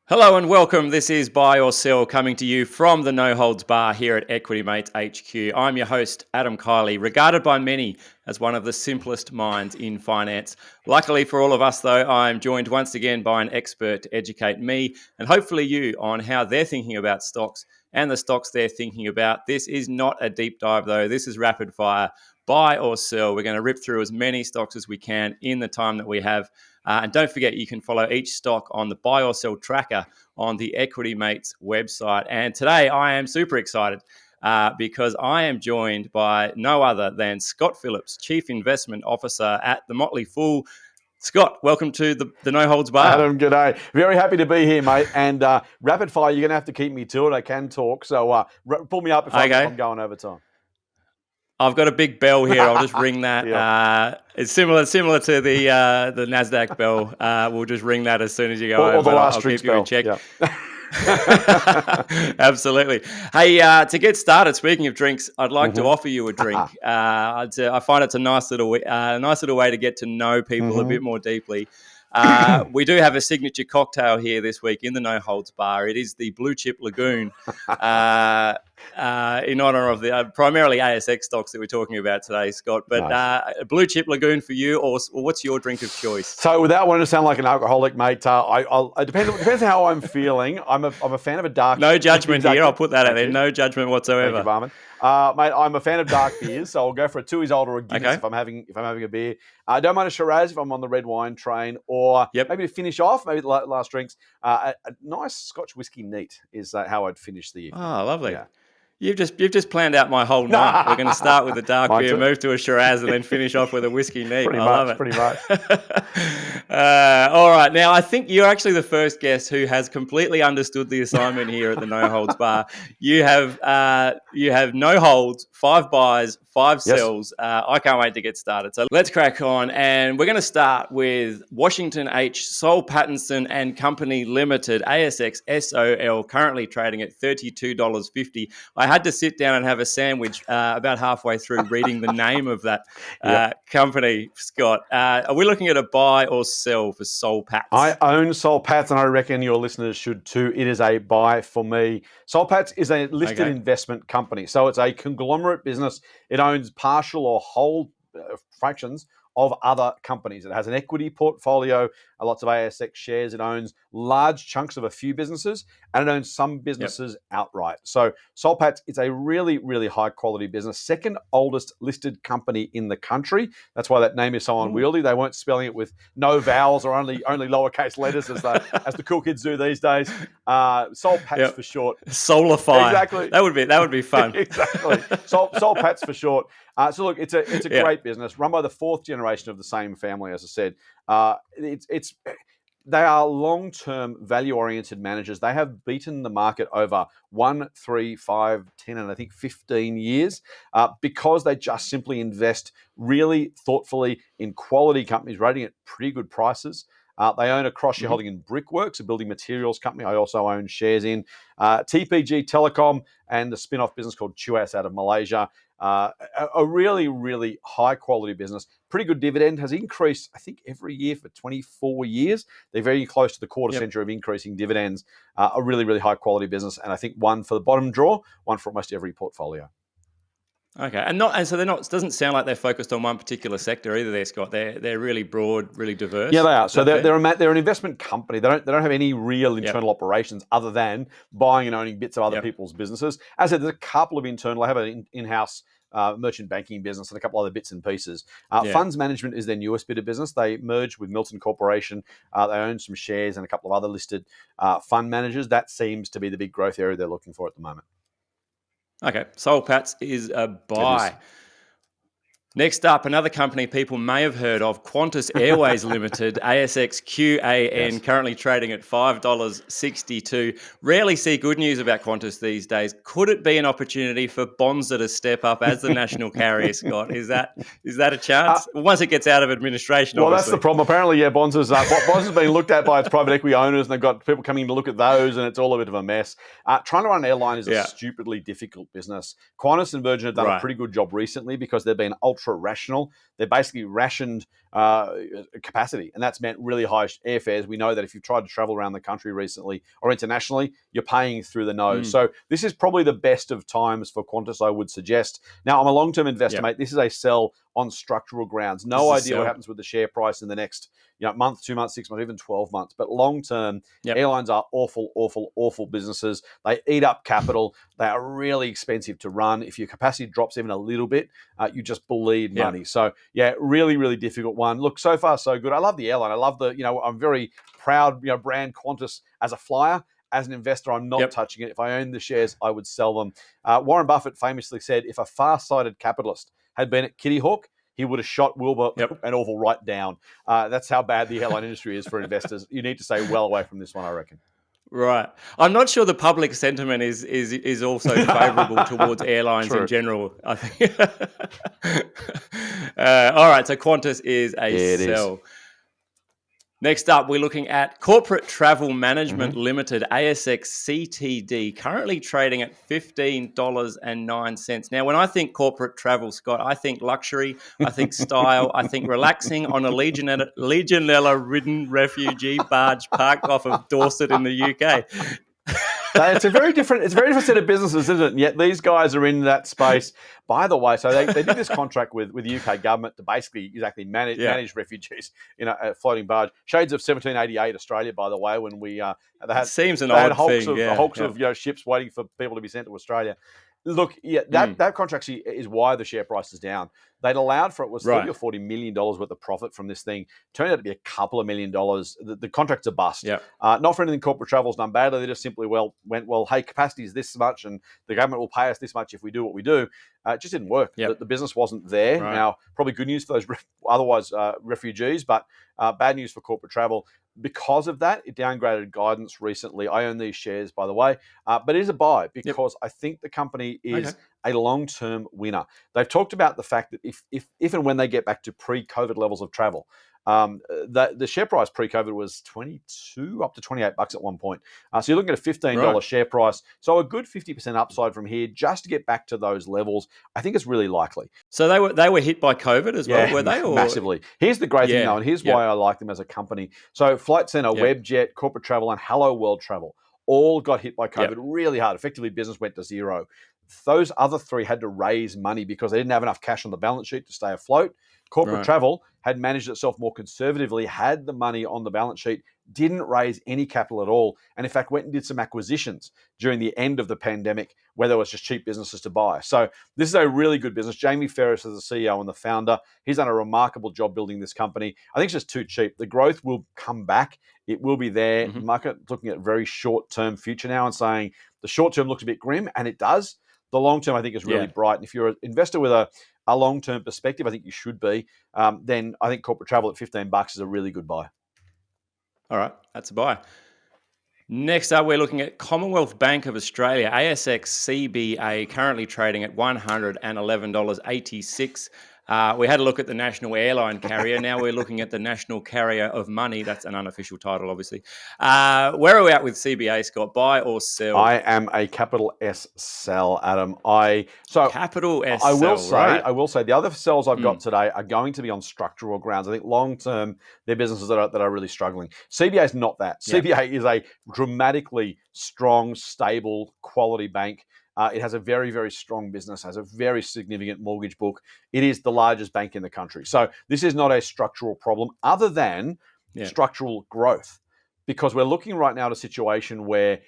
Hello and welcome. This is Buy or Sell coming to you from the No Holds Bar here at Equity Mates HQ. I'm your host, Adam Keily, regarded by many as one of the simplest minds in finance. Luckily for all of us, though, I'm joined once again by an expert to educate me and hopefully you on how they're thinking about stocks and the stocks they're thinking about. This is not a deep dive, though. This is rapid fire. Buy or sell. We're going to rip through as many stocks as we can in the time that we have. And don't forget, you can follow each stock on the buy or sell tracker on the Equity Mates website. And today I am super excited because I am joined by no other than Scott Phillips, Chief Investment Officer at the Motley Fool. Scott, welcome to the No Holds Bar. Adam, g'day. Very happy to be here, mate. And rapid fire, you're going to have to keep me to it. I can talk. So pull me up if I'm going over time. I've got a big bell here. I'll just ring that. Yep. It's similar to the NASDAQ bell. We'll just ring that as soon as you go over. Or the last I'll keep you bell. in check. Yep. Absolutely. Hey, to get started, speaking of drinks, I'd like to offer you a drink. I find it's a nice little way to get to know people a bit more deeply. We do have a signature cocktail here this week in the No Holds Bar. It is the Blue Chip Lagoon, in honour of the primarily ASX stocks that we're talking about today, Scott. But nice. Blue Chip Lagoon for you, or what's your drink of choice? So without wanting to sound like an alcoholic, mate, it depends on how I'm feeling. I'm a fan of a dark. No judgment here. I'll put that out there. No judgment whatsoever. Thank you, Barman. Mate, I'm a fan of dark beers, so I'll go for a 2 years old or a Guinness if I'm having a beer. I don't mind a Shiraz if I'm on the red wine train, or maybe to finish off, maybe the last drinks, a nice Scotch whiskey neat is how I'd finish the evening. Oh, lovely. Yeah. You've just planned out my whole night. We're going to start with a dark beer, move to a Shiraz, and then finish off with a whiskey neat. Pretty much. All right. Now, I think you're actually the first guest who has completely understood the assignment here at the No Holds Bar. You have no holds, 5 buys, 5 sells. I can't wait to get started. So let's crack on. And we're going to start with Washington H, Soul Pattinson and Company Limited, ASX SOL, currently trading at $32.50. I had to sit down and have a sandwich about halfway through reading the name of that company, Scott. Are we looking at a buy or sell for Soul Pats? I own Soul Pats, and I reckon your listeners should too. It is a buy for me. Soul Pats is a listed investment company, so it's a conglomerate business. It owns partial or whole fractions of other companies. It has an equity portfolio, lots of ASX shares. It owns large chunks of a few businesses, and it owns some businesses outright. So Soul Patts is a really, really high quality business. Second oldest listed company in the country. That's why that name is so unwieldy. They weren't spelling it with no vowels or only lowercase letters as the cool kids do these days. Soul Patts for short. Soulify. Exactly. That would be fun. Exactly. Soul Patts for short. So look, it's a great business run by the 4th generation of the same family, as I said. They are long-term value-oriented managers. They have beaten the market over 1, 3, 5, 10, and I think 15 years because they just simply invest really thoughtfully in quality companies, rating at pretty good prices. They own a cross-shareholding in Brickworks, a building materials company. I also own shares in TPG Telecom and the spin-off business called Qantas out of Malaysia. A really, really high-quality business. Pretty good dividend. Has increased, I think, every year for 24 years. They're very close to the quarter century of increasing dividends. A really, really high-quality business. And I think one for the bottom drawer, one for almost every portfolio. Okay, and so they're not. It doesn't sound like they're focused on one particular sector either. There, Scott. They're really broad, really diverse. Yeah, they are. So they're an investment company. They don't have any real internal operations other than buying and owning bits of other people's businesses. As I said, there's a couple of internal. They have an in-house merchant banking business and a couple other bits and pieces. Funds management is their newest bit of business. They merged with Milton Corporation. They own some shares and a couple of other listed fund managers. That seems to be the big growth area they're looking for at the moment. Okay, Soul Patts is a buy. Next up, another company people may have heard of, Quantas Airways Limited, ASX QAN, currently trading at $5.62. Rarely see good news about Qantas these days. Could it be an opportunity for Bonza to step up as the national carrier, Scott? Is that a chance? Once it gets out of administration, well, obviously. That's the problem. Apparently, Bonza's being looked at by its private equity owners, and they've got people coming to look at those, and it's all a bit of a mess. Trying to run an airline is a stupidly difficult business. Qantas and Virgin have done a pretty good job recently because they've been ultra ultra rational. They basically rationed capacity, and that's meant really high airfares. We know that if you've tried to travel around the country recently or internationally, you're paying through the nose. So this is probably the best of times for Qantas, I would suggest. Now, I'm a long-term investor, mate. This is a sell on structural grounds. No idea what happens with the share price in the next month, 2 months, 6 months, even 12 months. But long-term, airlines are awful businesses. They eat up capital. They are really expensive to run. If your capacity drops even a little bit, you just bleed money. So, really difficult one. Look, so far, so good. I love the airline. I love I'm very proud, brand Qantas as a flyer. As an investor, I'm not touching it. If I owned the shares, I would sell them. Warren Buffett famously said, if a far-sighted capitalist had been at Kitty Hawk, he would have shot Wilbur and Orville right down. That's how bad the airline industry is for investors. You need to stay well away from this one, I reckon. Right. I'm not sure the public sentiment is also favourable towards airlines in general, I think. All right, so Qantas is a sell. Next up, we're looking at Corporate Travel Management Limited, ASX CTD, currently trading at $15.09. Now, when I think corporate travel, Scott, I think luxury, I think style, I think relaxing on a Legionella-ridden refugee barge parked off of Dorset in the UK. It's a very different set of businesses, isn't it? And yet these guys are in that space. By the way, so they did this contract with the UK government to basically manage refugees in a floating barge. Shades of 1788 Australia, by the way, when we they had hulks of ships waiting for people to be sent to Australia. Look, that contract is why the share price is down. They'd allowed for it was $30 or $40 million worth of profit from this thing. Turned out to be a couple of $1 million. The contract's a bust. Not for anything corporate travel's done badly. They just simply went, hey, capacity is this much and the government will pay us this much if we do what we do. It just didn't work. The business wasn't there. Now, probably good news for those refugees, but bad news for corporate travel. Because of that, it downgraded guidance recently. I own these shares, by the way, but it is a buy because I think the company is a long-term winner. They've talked about the fact that if and when they get back to pre-COVID levels of travel, the share price pre-COVID was 22 up to $28 at one point. So you're looking at a $15 share price. So a good 50% upside from here just to get back to those levels. I think it's really likely. So they were hit by COVID as well, were they? Or? Massively. Here's the great thing though, and here's why I like them as a company. So Flight Centre, Webjet, Corporate Travel, and Hello World Travel all got hit by COVID really hard. Effectively, business went to zero. Those other three had to raise money because they didn't have enough cash on the balance sheet to stay afloat. Corporate Travel had managed itself more conservatively, had the money on the balance sheet, didn't raise any capital at all, and in fact went and did some acquisitions during the end of the pandemic where there was just cheap businesses to buy. So this is a really good business. Jamie Ferris is the CEO and the founder. He's done a remarkable job building this company. I think it's just too cheap. The growth will come back. It will be there. The market looking at very short-term future now and saying the short-term looks a bit grim, and it does. The long-term, I think, is really bright. And if you're an investor with a long-term perspective, I think you should be, then I think corporate travel at $15 is a really good buy. All right, that's a buy. Next up, we're looking at Commonwealth Bank of Australia, ASX CBA, currently trading at $111.86. We had a look at the national airline carrier. Now we're looking at the national carrier of money. That's an unofficial title, obviously. Where are we at with CBA, Scott? Buy or sell? I am a capital S sell, Adam. Capital S I sell, will say the other sells I've got today are going to be on structural grounds. I think long term, they're businesses that are really struggling. CBA is not that. CBA is a dramatically strong, stable, quality bank. It has a very, very strong business, has a very significant mortgage book. It is the largest bank in the country. So this is not a structural problem other than structural growth, because we're looking right now at a situation where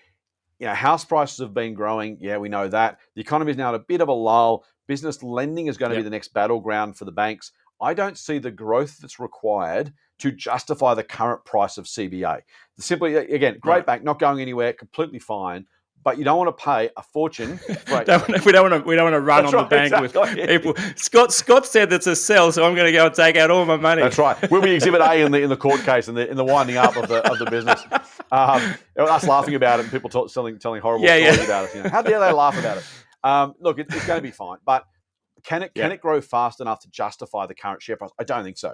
house prices have been growing. Yeah, we know that. The economy is now at a bit of a lull. Business lending is going to be the next battleground for the banks. I don't see the growth that's required to justify the current price of CBA. Simply, again, great bank, not going anywhere, completely fine. But you don't want to pay a fortune. We don't want to run on the bank with people. Scott said that's a sell, so I'm going to go and take out all my money. That's right. We'll be Exhibit A in the court case in the winding up of the business. Us laughing about it and people telling horrible stories about it. How dare they laugh about it? Look, it's going to be fine. But Can it Yeah. grow fast enough to justify the current share price? I don't think so.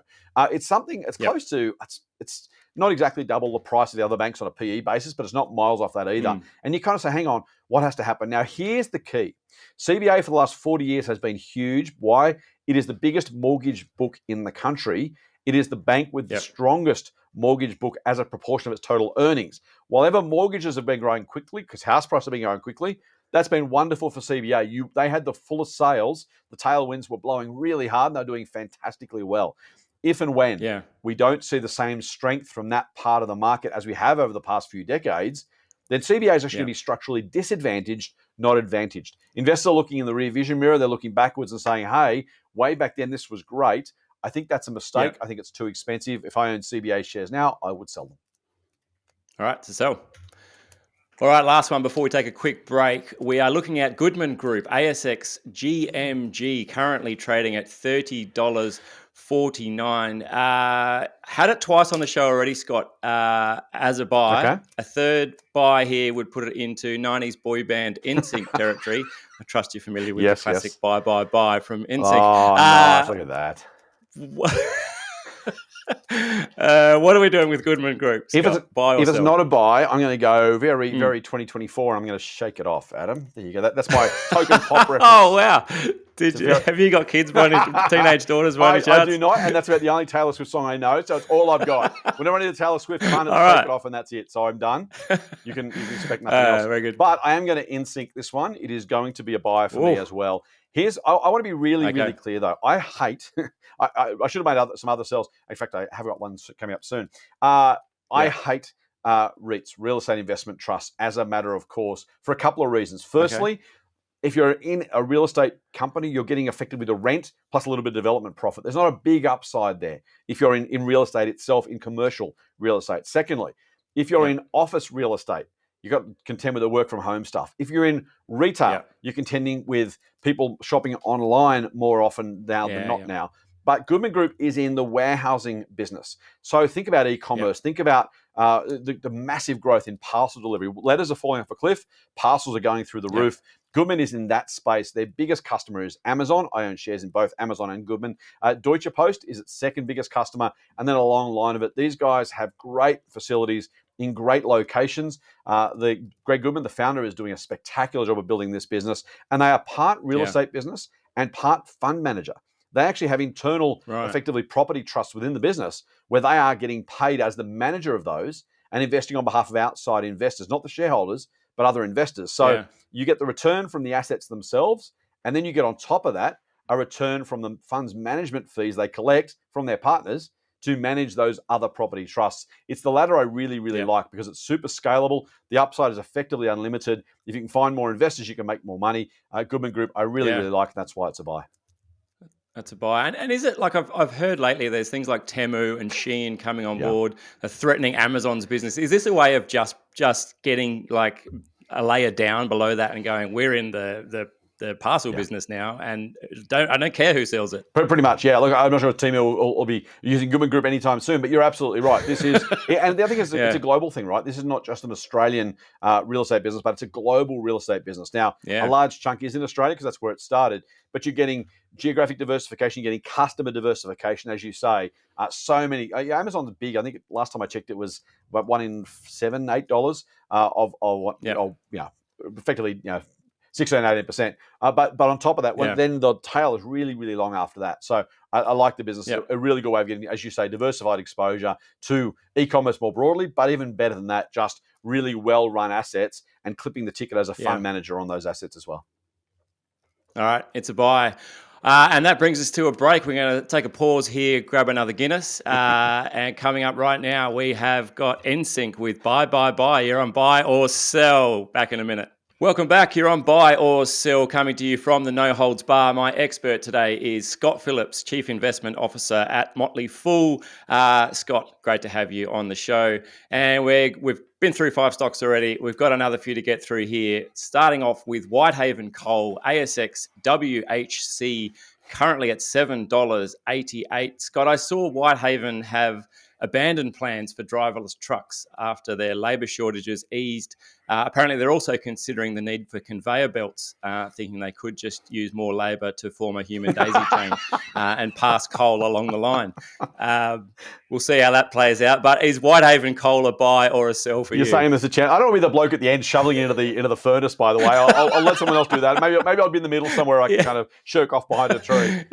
It's something. It's Yep. close to. It's not exactly double the price of the other banks on a PE basis, but it's not miles off that either. And you kind of say, hang on, what has to happen? Now, here's the key. CBA for the last 40 years has been huge. Why? It is the biggest mortgage book in the country. It is the bank with the strongest mortgage book as a proportion of its total earnings. While ever mortgages have been growing quickly, because house prices have been growing quickly, that's been wonderful for CBA. They had the fullest sales. The tailwinds were blowing really hard, and they're doing fantastically well. If and when we don't see the same strength from that part of the market as we have over the past few decades, then CBA is actually going to be structurally disadvantaged, not advantaged. Investors are looking in the rear vision mirror. They're looking backwards and saying, hey, way back then this was great. I think that's a mistake. I think it's too expensive. If I own CBA shares now, I would sell them. All right, to sell. All right, last one before we take a quick break. We are looking at Goodman Group, ASX GMG, currently trading at $30.49. Had it twice on the show already, Scott, as a buy. Okay. A third buy here would put it into 90s boy band NSYNC territory. I trust you're familiar with the classic buy from NSYNC. Oh, nice. Look at that. What are we doing with Goodman Group, Scott? If Buy or it's sell? not a buy, I'm going to go very 2024. I'm going to shake it off, Adam. There you go. That's my token pop reference. Oh, wow. Have you got kids by any teenage daughters by any chance? I do not, and that's about the only Taylor Swift song I know, so it's all I've got. Whenever I need a Taylor Swift, I'm going to shake it off, and that's it. So I'm done. You can expect nothing else. Very good. But I am going to NSYNC this one. It is going to be a buy for me as well. I want to be really clear, though. I hate... I should have made some other sales. In fact, I have got one coming up soon. I hate REITs, real estate investment trusts, as a matter of course, for a couple of reasons. Firstly, if you're in a real estate company, you're getting effectively the rent plus a little bit of development profit. There's not a big upside there if you're in real estate itself, in commercial real estate. Secondly, if you're in office real estate, you've got to contend with the work from home stuff. If you're in retail, you're contending with people shopping online more often now than not now. But Goodman Group is in the warehousing business. So think about e-commerce. Think about the massive growth in parcel delivery. Letters are falling off a cliff. Parcels are going through the roof. Goodman is in that space. Their biggest customer is Amazon. I own shares in both Amazon and Goodman. Deutsche Post is its second biggest customer. And then along the line of it, these guys have great facilities in great locations. Greg Goodman, the founder, is doing a spectacular job of building this business. And they are part real estate business and part fund manager. They actually have internal, effectively, property trusts within the business where they are getting paid as the manager of those and investing on behalf of outside investors, not the shareholders, but other investors. So you get the return from the assets themselves, and then you get on top of that a return from the fund's management fees they collect from their partners to manage those other property trusts. It's the latter I really like because it's super scalable. The upside is effectively unlimited. If you can find more investors, you can make more money. Goodman Group, I really like, and that's why it's a buy. That's a buy. And is it like I've heard lately there's things like Temu and Shein coming on board, threatening Amazon's business. Is this a way of just getting like a layer down below that and going, we're in the parcel business now, and I don't care who sells it? Pretty much, yeah. Look, I'm not sure if Temu will be using Goodman Group anytime soon, but you're absolutely right. This is, and the other thing is, it's a global thing, right? This is not just an Australian real estate business, but it's a global real estate business. Now, a large chunk is in Australia because that's where it started, but you're getting geographic diversification, you're getting customer diversification, as you say. So many. Amazon's big. I think last time I checked, it was about $1 in $7, $8 of what effectively 16, 18%. But on top of that, then the tail is really long after that. So I like the business. A really good way of getting, as you say, diversified exposure to e-commerce more broadly, but even better than that, just really well-run assets and clipping the ticket as a fund manager on those assets as well. All right, it's a buy. And that brings us to a break. We're going to take a pause here, grab another Guinness. And coming up right now, we have got NSYNC with Buy. You're on buy or sell. Back in a minute. Welcome back. You're on Buy or Sell, coming to you from the No Holds Bar. My expert today is Scott Phillips, Chief Investment Officer at Motley. Scott, great to have you on the show. And we've been through 5 stocks already. We've got another few to get through here. Starting off with Whitehaven Coal, ASX WHC, currently at $7.88. Scott, I saw Whitehaven have abandoned plans for driverless trucks after their labour shortages eased. Apparently, they're also considering the need for conveyor belts, thinking they could just use more labour to form a human daisy chain and pass coal along the line. We'll see how that plays out. But is Whitehaven Coal a buy or a sell for You're you? saying there's a chance. I don't want to be the bloke at the end shoveling into the furnace. By the way, I'll let someone else do that. Maybe I'll be in the middle somewhere. I can kind of shirk off behind a tree.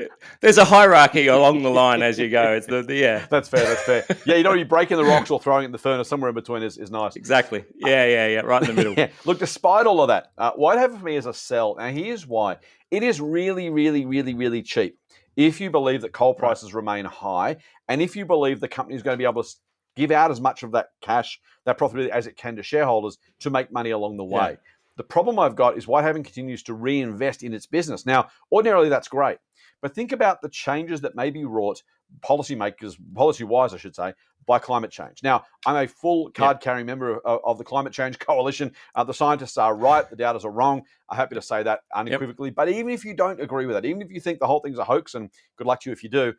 There's a hierarchy along the line as you go. It's yeah. That's fair. Yeah, you don't want to be breaking the rocks or throwing it in the furnace. Somewhere in between is nice. Exactly. Yeah. Right in the middle. Yeah. Look, despite all of that, Whitehaven for me is a sell. Now, here's why. It is really, really, really, really cheap. If you believe that coal prices remain high, and if you believe the company is going to be able to give out as much of that cash, that profitability as it can to shareholders to make money along the way. Yeah. The problem I've got is Whitehaven continues to reinvest in its business. Now, ordinarily that's great, but think about the changes that may be wrought policy-wise, I should say, by climate change. Now, I'm a full card-carrying member of the Climate Change Coalition. The scientists are right. The doubters are wrong. I'm happy to say that unequivocally. Yep. But even if you don't agree with that, even if you think the whole thing's a hoax, and good luck to you if you do,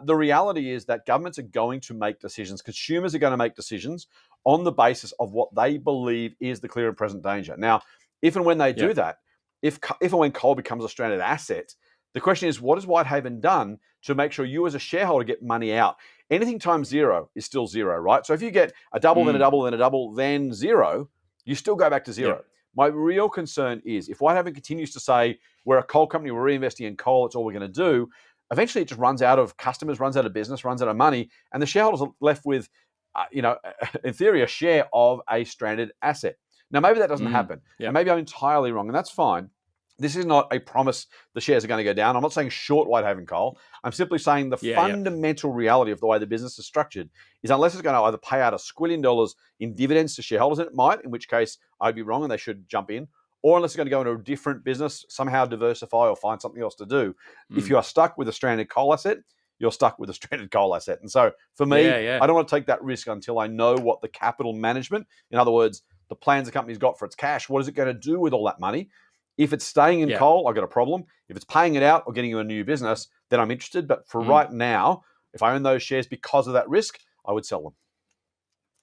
the reality is that governments are going to make decisions. Consumers are going to make decisions on the basis of what they believe is the clear and present danger. Now, if and when they do that, if and when coal becomes a stranded asset, the question is, what has Whitehaven done to make sure you as a shareholder get money out? Anything times zero is still zero, right? So if you get a double, then a double, then a double, then zero, you still go back to zero. Yep. My real concern is if Whitehaven continues to say, we're a coal company, we're reinvesting in coal, it's all we're going to do, eventually it just runs out of customers, runs out of business, runs out of money, and the shareholders are left with, in theory, a share of a stranded asset. Now, maybe that doesn't happen. Yep. And maybe I'm entirely wrong, and that's fine. This is not a promise the shares are going to go down. I'm not saying short Whitehaven Coal. I'm simply saying the fundamental reality of the way the business is structured is unless it's going to either pay out $1 squillion in dividends to shareholders, and it might, in which case I'd be wrong and they should jump in, or unless it's going to go into a different business, somehow diversify or find something else to do. If you are stuck with a stranded coal asset, you're stuck with a stranded coal asset. And so for me, I don't want to take that risk until I know what the capital management, in other words, the plans the company's got for its cash, what is it going to do with all that money? If it's staying in coal, I've got a problem. If it's paying it out or getting you a new business, then I'm interested. But for right now, if I own those shares because of that risk, I would sell them.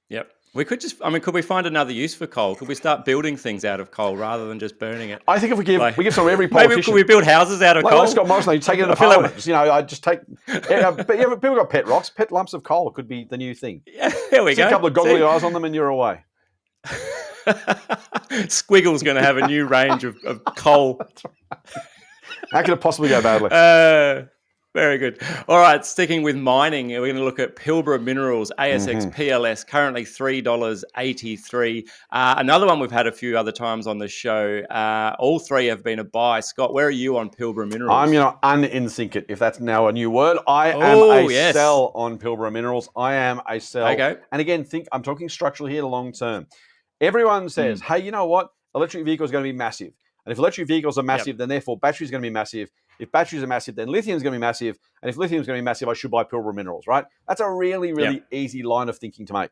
Yep. We could could we find another use for coal? Could we start building things out of coal rather than just burning it? I think if we give some every politician. Maybe could we build houses out of coal? Like Scott Morrison, you take it in apartments. I just take. But people got pet rocks, pet lumps of coal. It could be the new thing. Yeah, there we go. A couple of goggly eyes on them, and you're away. Squiggle's going to have a new range of coal. How could it possibly go badly? Very good. All right, sticking with mining, we're going to look at Pilbara Minerals, ASX PLS, currently $3.83. Another one we've had a few other times on the show. All three have been a buy. Scott, where are you on Pilbara Minerals? I'm going to un-insync it, if that's now a new word. I am a sell on Pilbara Minerals. I am a sell. Okay. And again, I'm talking structurally here, long term. Everyone says, hey, you know what? Electric vehicles are going to be massive. And if electric vehicles are massive, then therefore batteries are going to be massive. If batteries are massive, then lithium is going to be massive. And if lithium is going to be massive, I should buy Pilbara Minerals, right? That's a really, really easy line of thinking to make.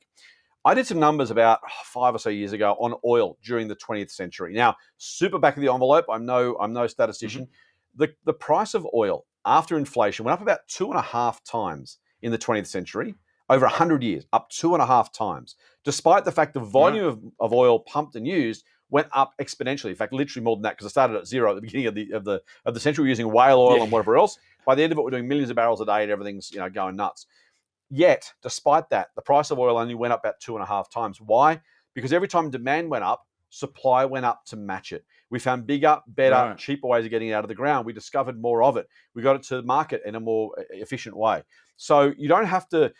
I did some numbers about 5 or so years ago on oil during the 20th century. Now, super back of the envelope. I'm no statistician. The price of oil after inflation went up about 2.5 times in the 20th century. Over 100 years, up 2.5 times, despite the fact the volume of oil pumped and used went up exponentially. In fact, literally more than that, because it started at zero at the beginning of the century using whale oil and whatever else. By the end of it, we're doing millions of barrels a day and everything's going nuts. Yet, despite that, the price of oil only went up about 2.5 times. Why? Because every time demand went up, supply went up to match it. We found bigger, better, cheaper ways of getting it out of the ground. We discovered more of it. We got it to market in a more efficient way. So you don't have to,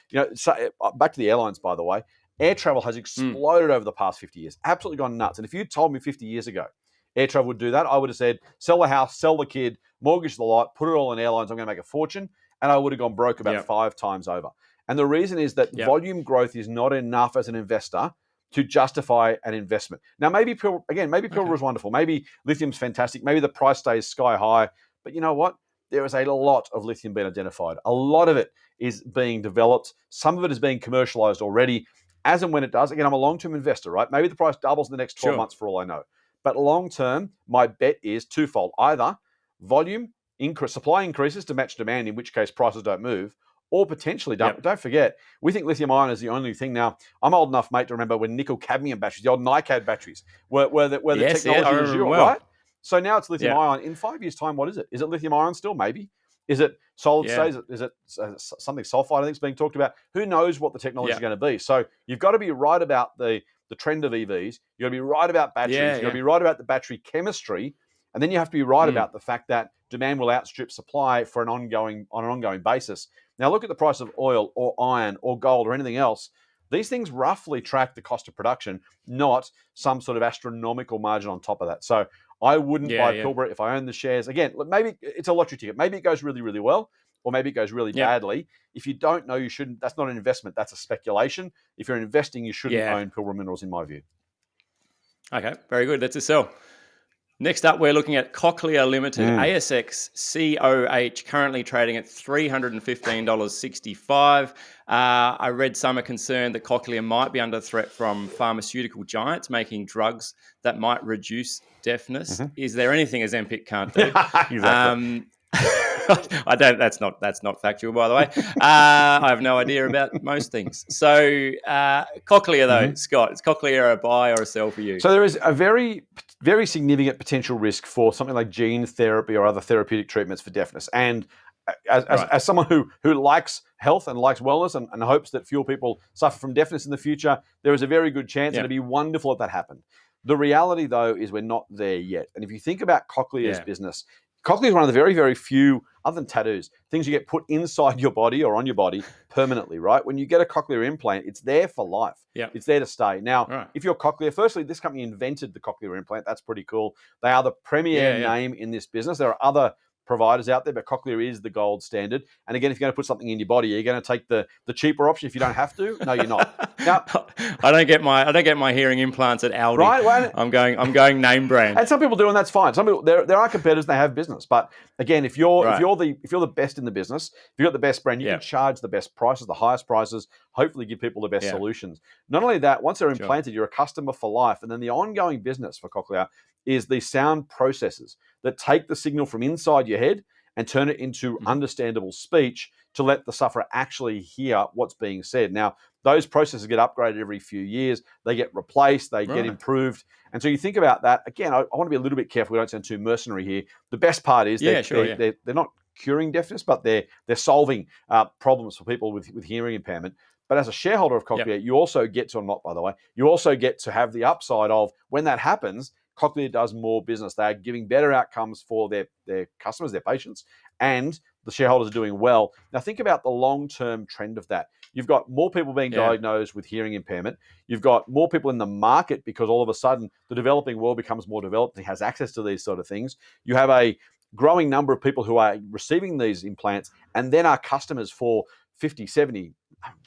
back to the airlines, by the way, air travel has exploded over the past 50 years, absolutely gone nuts. And if you told me 50 years ago air travel would do that, I would have said, sell the house, sell the kid, mortgage the lot, put it all in airlines, I'm going to make a fortune. And I would have gone broke about 5 times over. And the reason is that volume growth is not enough as an investor to justify an investment. Now, maybe Pilbara is wonderful. Maybe lithium's fantastic. Maybe the price stays sky high. But you know what? There is a lot of lithium being identified. A lot of it is being developed. Some of it is being commercialized already. As and when it does, again, I'm a long-term investor, right? Maybe the price doubles in the next 12 months for all I know. But long-term, my bet is twofold. Either volume, supply increases to match demand, in which case prices don't move, or potentially, Yep. don't forget, we think lithium ion is the only thing. Now, I'm old enough, mate, to remember when nickel cadmium batteries, the old NiCad batteries, were the Yes, yeah, I technology du remember them jour, well. right? So now it's lithium Yeah. ion. In 5 years' time, what is it? Is it lithium ion still? Maybe. Is it solid Yeah. state? Is it something sulfide? I think is being talked about. Who knows what the technology is Yeah. going to be? So you've got to be right about the trend of EVs. You've got to be right about batteries. Yeah. You've got to Yeah. be right about the battery chemistry, and then you have to be right Mm. about the fact that demand will outstrip supply on an ongoing basis. Now look at the price of oil or iron or gold or anything else. These things roughly track the cost of production, not some sort of astronomical margin on top of that. So I wouldn't Yeah. buy Yeah. Pilbara if I own the shares. Again, look, maybe it's a lottery ticket. Maybe it goes really, really well, or maybe it goes really Yep. badly. If you don't know, you shouldn't. That's not an investment. That's a speculation. If you're investing, you shouldn't Yeah. own Pilbara Minerals, in my view. Okay. Very good. That's a sell. Next up, we're looking at Cochlear Limited, Mm. ASX COH, currently trading at $315.65. I read some are concerned that Cochlear might be under threat from pharmaceutical giants making drugs that might reduce deafness. Mhm. Is there anything Ozempic can't do? Exactly. I don't. That's not factual, by the way. I have no idea about most things. So Cochlear, though, Mhm. Scott, is Cochlear a buy or a sell for you? So there is a very, very significant potential risk for something like gene therapy or other therapeutic treatments for deafness. And Right. as someone who likes health and likes wellness and hopes that fewer people suffer from deafness in the future, there is a very good chance, and Yeah. it'd be wonderful if that happened. The reality, though, is we're not there yet. And if you think about Cochlear's Yeah. business, Cochlear is one of the very, very few, other than tattoos, things you get put inside your body or on your body permanently, right? When you get a cochlear implant, it's there for life. Yeah. It's there to stay. Now, Right. if you're Cochlear, firstly, this company invented the cochlear implant. That's pretty cool. They are the premier Yeah. Yeah. name in this business. There are other providers out there, but Cochlear is the gold standard. And again, if you're going to put something in your body, are you going to take the cheaper option if you don't have to? No, you're not. Now, I don't get my hearing implants at Aldi. right? Well, I'm going name brand. and some people do, and that's fine. Some people there are competitors, and they have business. But again, if you're Right. the best in the business, if you've got the best brand, you Yeah. can charge the best prices, the highest prices, hopefully give people the best Yeah. solutions. Not only that, once they're Sure. implanted, you're a customer for life. And then the ongoing business for Cochlear is the sound processors that take the signal from inside your head and turn it into Mhm. understandable speech to let the sufferer actually hear what's being said. Now, those processors get upgraded every few years. They get replaced, they get Right. improved. And so you think about that. Again, I want to be a little bit careful. We don't sound too mercenary here. The best part is Yeah. Sure. Yeah. they're not curing deafness, but they're solving problems for people with hearing impairment. But as a shareholder of Cochlear, Yep. you also get to, or not by the way, you also get to have the upside of when that happens, Cochlear does more business. They are giving better outcomes for their customers, their patients, and the shareholders are doing well. Now think about the long-term trend of that. You've got more people being Yeah. diagnosed with hearing impairment. You've got more people in the market because all of a sudden the developing world becomes more developed and has access to these sort of things. You have a growing number of people who are receiving these implants and then are customers for 50, 70,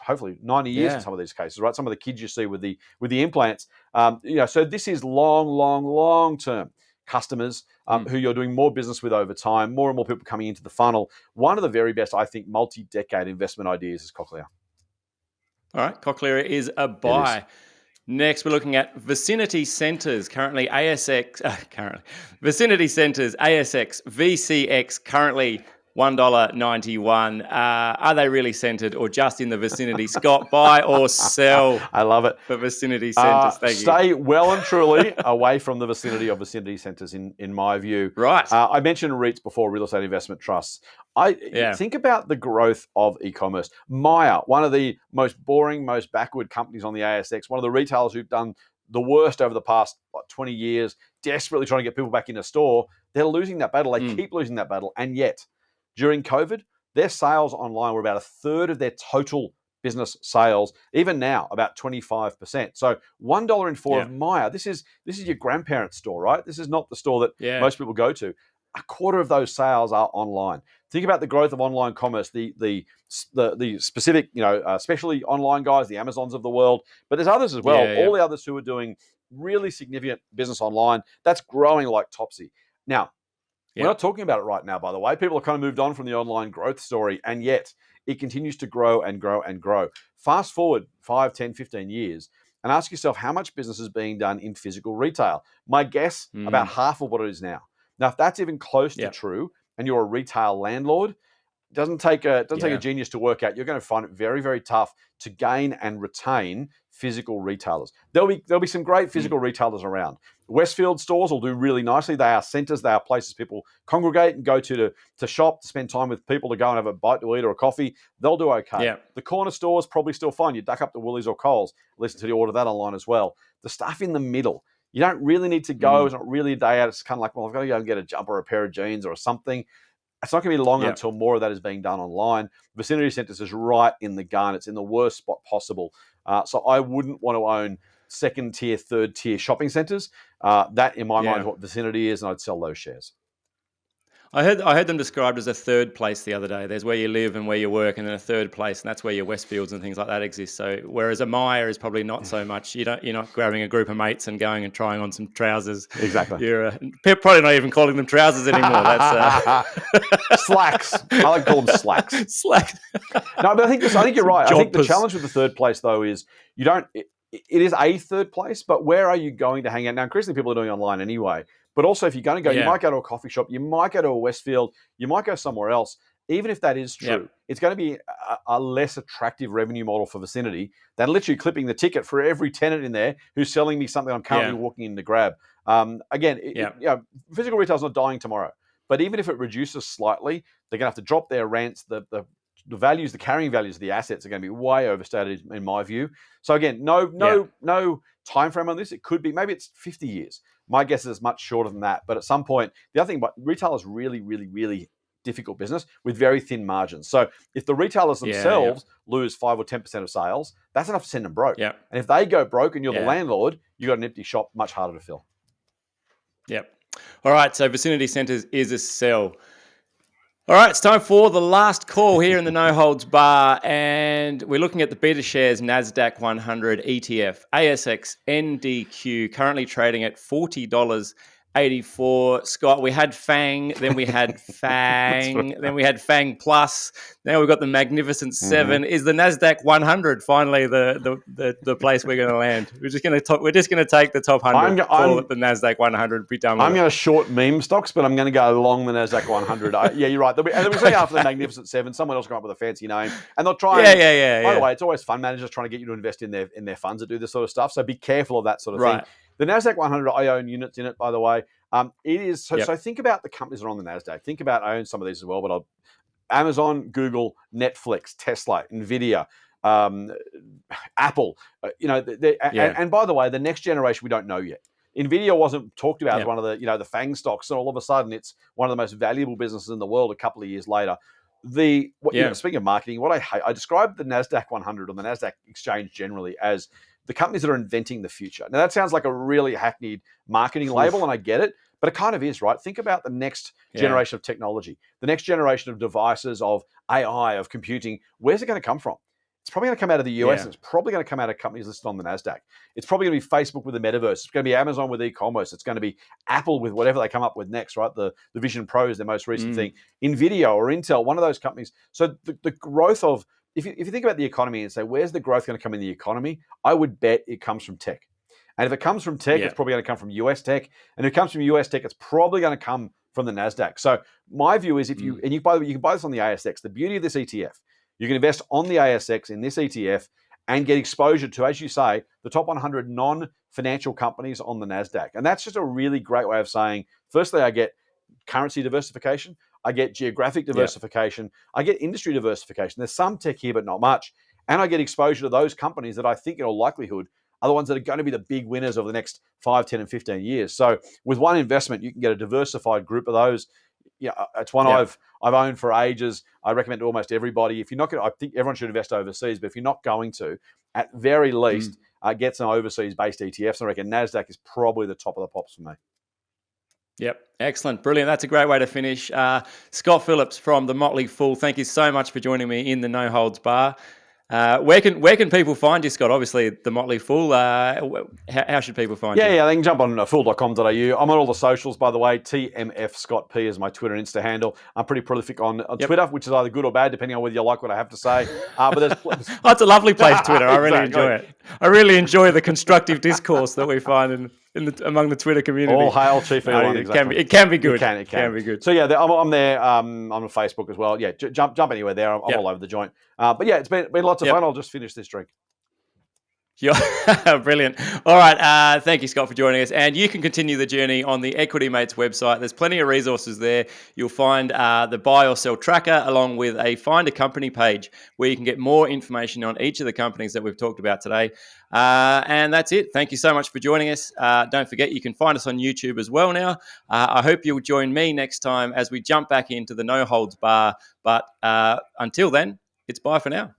hopefully 90 years in Yeah. some of these cases, right? Some of the kids you see with the implants. So this is long term customers who you're doing more business with over time, more and more people coming into the funnel. One of the very best, I think, multi-decade investment ideas is Cochlear. All right. Cochlear is a It is. buy. Next, we're looking at Vicinity Centres, currently ASX. Vicinity Centres, ASX, VCX, currently $1.91. Are they really centred or just in the vicinity? Scott, buy or sell I love it. for Vicinity Centres? Thank you. Stay well and truly away from the vicinity of vicinity centres, in my view. Right. I mentioned REITs before, real estate investment trusts. Yeah. Think about the growth of e-commerce. Myer, one of the most boring, most backward companies on the ASX, one of the retailers who've done the worst over the past 20 years, desperately trying to get people back in a store. They're losing that battle. They keep losing that battle. And yet, during COVID, their sales online were about a third of their total business sales. Even now, about 25%. So $1.04 Yeah. of Myer. This is your grandparents' store, right? This is not the store that Yeah. most people go to. A quarter of those sales are online. Think about the growth of online commerce, the specific, especially online guys, the Amazons of the world, but there's others as well. Yeah. All the others who are doing really significant business online, that's growing like topsy. Now, we're not talking about it right now, by the way. People have kind of moved on from the online growth story, and yet it continues to grow and grow and grow. Fast forward 5, 10, 15 years, and ask yourself how much business is being done in physical retail. My guess, about half of what it is now. Now, if that's even close to true, and you're a retail landlord, doesn't take a genius to work out. You're going to find it very, very tough to gain and retain physical retailers. There'll be some great physical retailers around. Westfield stores will do really nicely. They are centres. They are places people congregate and go to shop, to spend time with people, to go and have a bite to eat or a coffee. They'll do okay. Yeah. The corner stores probably still fine. You duck up to Woolies or Coles, listen to the order that online as well. The stuff in the middle, you don't really need to go. It's not really a day out. It's kind of like, well, I've got to go and get a jumper or a pair of jeans or something. It's not going to be long until more of that is being done online. Vicinity Centres is right in the gun. It's in the worst spot possible. So I wouldn't want to own second tier, third tier shopping centres. That, in my mind, is what Vicinity is, and I'd sell those shares. I heard them described as a third place the other day. There's where you live and where you work, and then a third place, and that's where your Westfields and things like that exist. So whereas a Myer is probably not so much. You're not grabbing a group of mates and going and trying on some trousers. Exactly. You're probably not even calling them trousers anymore. That's slacks. I like to call them slacks. Slacks. No, but I think you're right. I think the challenge with the third place though is you don't. It is a third place, but where are you going to hang out? Now, increasingly people are doing online anyway. But also, if you're going to go, you might go to a coffee shop, you might go to a Westfield, you might go somewhere else. Even if that is true, it's going to be a less attractive revenue model for Vicinity than literally clipping the ticket for every tenant in there who's selling me something I'm currently walking in to grab. Again, physical retail's not dying tomorrow. But even if it reduces slightly, they're going to have to drop their rents. The values, the carrying values of the assets are going to be way overstated in my view. So again, no time frame on this. It could be, maybe it's 50 years. My guess is much shorter than that. But at some point, the other thing about retail is really, really, really difficult business with very thin margins. So if the retailers themselves lose 5 or 10% of sales, that's enough to send them broke. Yeah. And if they go broke and you're the landlord, you've got an empty shop, much harder to fill. Yep. All right. So Vicinity Centres is a sell. All right, it's time for the last call here in the No Holds Bar, and we're looking at the beta shares NASDAQ 100 ETF, ASX NDQ, currently trading at $40.84. Scott, we had FANG, then we had FANG, then we had FANG Plus, now we've got the Magnificent Seven. Is the NASDAQ 100 finally the place we're going to land? We're just going to take the top 100, call it the NASDAQ 100, be done with I'm going to short meme stocks, but I'm going to go long the NASDAQ 100. Yeah, you're right. And then we say after the Magnificent Seven, someone else will come up with a fancy name, and they'll try. By the way, it's always fund managers trying to get you to invest in their funds that do this sort of stuff. So be careful of that sort of thing. The NASDAQ 100, I own units in it, by the way. It is so think about the companies that are on the NASDAQ. Think about, I own some of these as well, but Amazon, Google, Netflix, Tesla, Nvidia, Apple. And by the way, the next generation we don't know yet. Nvidia wasn't talked about as one of the FANG stocks, and all of a sudden it's one of the most valuable businesses in the world a couple of years later. Speaking of marketing, what I hate, I describe the NASDAQ 100 or the NASDAQ exchange generally as the companies that are inventing the future. Now, that sounds like a really hackneyed marketing label, and I get it, but it kind of is, right? Think about the next generation of technology, the next generation of devices, of AI, of computing. Where's it going to come from? It's probably going to come out of the US, and it's probably going to come out of companies listed on the NASDAQ. It's probably going to be Facebook with the metaverse. It's going to be Amazon with e-commerce. It's going to be Apple with whatever they come up with next, right? The Vision Pro is their most recent thing. Nvidia or Intel, one of those companies. So the growth of, if you think about the economy and say, where's the growth going to come in the economy? I would bet it comes from tech. And if it comes from tech, it's probably going to come from US tech. And if it comes from US tech, it's probably going to come from the NASDAQ. So my view is, if you can buy this on the ASX, the beauty of this ETF, you can invest on the ASX in this ETF and get exposure to, as you say, the top 100 non-financial companies on the NASDAQ. And that's just a really great way of saying, firstly, I get currency diversification, I get geographic diversification, I get industry diversification. There's some tech here, but not much. And I get exposure to those companies that I think in all likelihood are the ones that are going to be the big winners over the next 5, 10, and 15 years. So with one investment, you can get a diversified group of those. Yeah, it's one I've owned for ages. I recommend to almost everybody. If you're not going to, I think everyone should invest overseas, but if you're not going to, at very least, get some overseas-based ETFs. I reckon NASDAQ is probably the top of the pops for me. Yep. Excellent. Brilliant. That's a great way to finish. Scott Phillips from the Motley Fool, thank you so much for joining me in the No Holds Bar. Where can people find you, Scott? Obviously, the Motley Fool. How should people find you? Yeah, they can jump on fool.com.au. I'm on all the socials, by the way. TMF Scott P is my Twitter and Insta handle. I'm pretty prolific on Twitter, which is either good or bad, depending on whether you like what I have to say. But there's it's a lovely place, Twitter. I really enjoy it. I really enjoy the constructive discourse that we find in among the Twitter community. All hail Chief Elon, exactly. It can be good. It can be good. So yeah, I'm there. I'm on Facebook as well. Yeah, jump anywhere there. I'm all over the joint. But yeah, it's been lots of fun. I'll just finish this drink. Yeah, brilliant. All right. Thank you, Scott, for joining us. And you can continue the journey on the Equity Mates website. There's plenty of resources there. You'll find the buy or sell tracker along with a find a company page where you can get more information on each of the companies that we've talked about today. And that's it. Thank you so much for joining us. Don't forget, you can find us on YouTube as well now. I hope you'll join me next time as we jump back into the No Holds Bar. But until then, it's bye for now.